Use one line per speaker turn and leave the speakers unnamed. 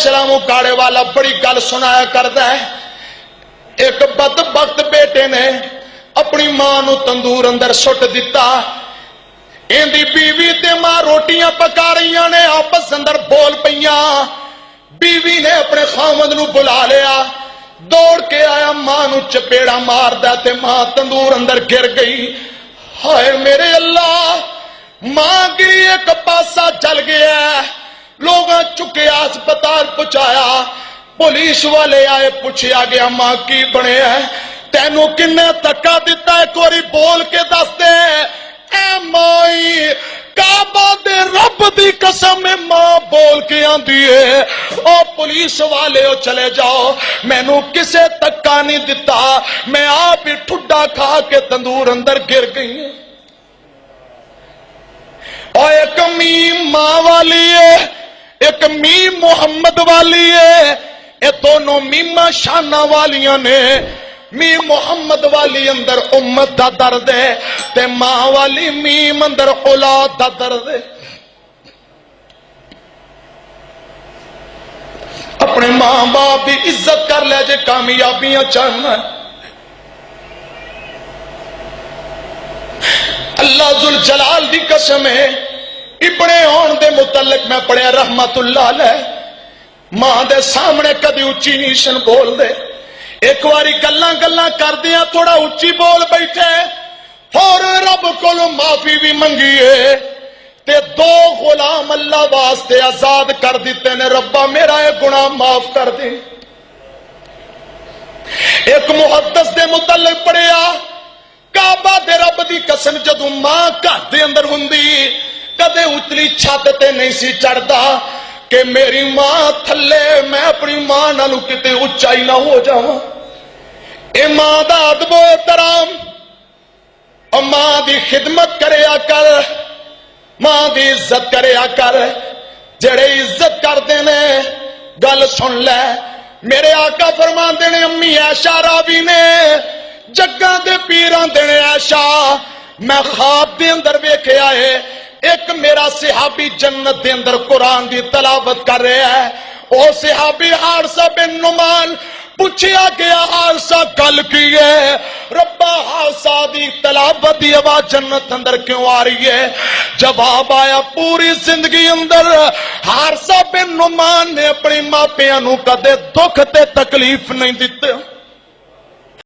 शलामू काड़े वाला बड़ी गल सुनाया करदा है। एक बदबख्त बेटे ने अपनी मां नू तंदूर अंदर सुट दिता। इंदी बीवी ते मां रोटियां पका रही ने, आपस अंदर बोल पईयां। बीवी ने अपने खामद नू बुला लिया, दौड़ के आया, मां नू चपेड़ा मारदा ते मां तंदूर अंदर गिर गई। हाय मेरे अल्लाह, मां गिरी, एक पासा जल गया। लोग चुके अस्पताल पहुंचाया, पुलिस वाले आए, पूछा गया मां की बने तेनू किन्ने धक्का दिता, एक बारी बोल के दस दे। ऐ माई काबा दे रब दी कसम में मां बोल के आंदी है, ओ पुलिस वाले ओ चले जाओ, मैनू किसे धक्का नहीं दिता, मैं आप ही ठुड्डा खा के तंदूर अंदर गिर गई। और एक मीम मां वाली है, एक मीम मोहम्मद वाली है। ये दोनों मीमा शाना वालियां ने। मीम मोहम्मद वाली अंदर उम्मत दा दर्द है, ते मां वाली मीम अंदर औलाद दा दर्द है। अपने मां बाप की इज्जत कर ले जे कामयाबियां चाहना। अल्लाह जुल जलाल दी कसम है, इबने होने दे मुतल्लिक मैं पढ़िया रहमतुल्लाह अलैह, मां दे सामने कदी उच्ची नहीं सन बोल दे। एक बारी गल्लां गल्लां करदियां थोड़ा उच्ची बोल बैठे, और रब कोलों माफी भी मंगी है, ते दो गुलाम अल्लाह वास्ते आजाद कर दिते ने, रब्बा मेरा ये गुनाह माफ कर दे। एक मुहद्दिस दे मुतल्लिक पढ़िया, काबा दे रब दी कसम, जदों मां घर दे अंदर हुंदी कदे उतली छत ते नहीं सी चढ़दा कि मेरी मां थल्ले, मैं अपनी मां नालों किते उच्चाई ना हो जावां। ए मां दा अदब एहतराम, और मां दी खिदमत करया कर, मां दी इज्जत करया कर। जेड़े इज्जत करते ने गल सुन ले, मेरे आका फरमांदे ने, अम्मी ऐशा रावी ने जग्गां दे पीरां देने ऐशा, मैं ख्वाब दे अंदर वेख्या है, एक मेरा सिहाबी जन्नत दे अंदर कुरान दी तलावत कर रहा है। ओ सिहाबी हारसा बिन नुमान, पूछा गया हारसा गल की है, रब्बा हारसा दी तलावत दी आवाज जन्नत अंदर क्यों आ रही है? जवाब आया, पूरी जिंदगी अंदर हारसा बिन नुमान ने अपने मापियां नू कदे दुख ते तकलीफ नहीं दिते।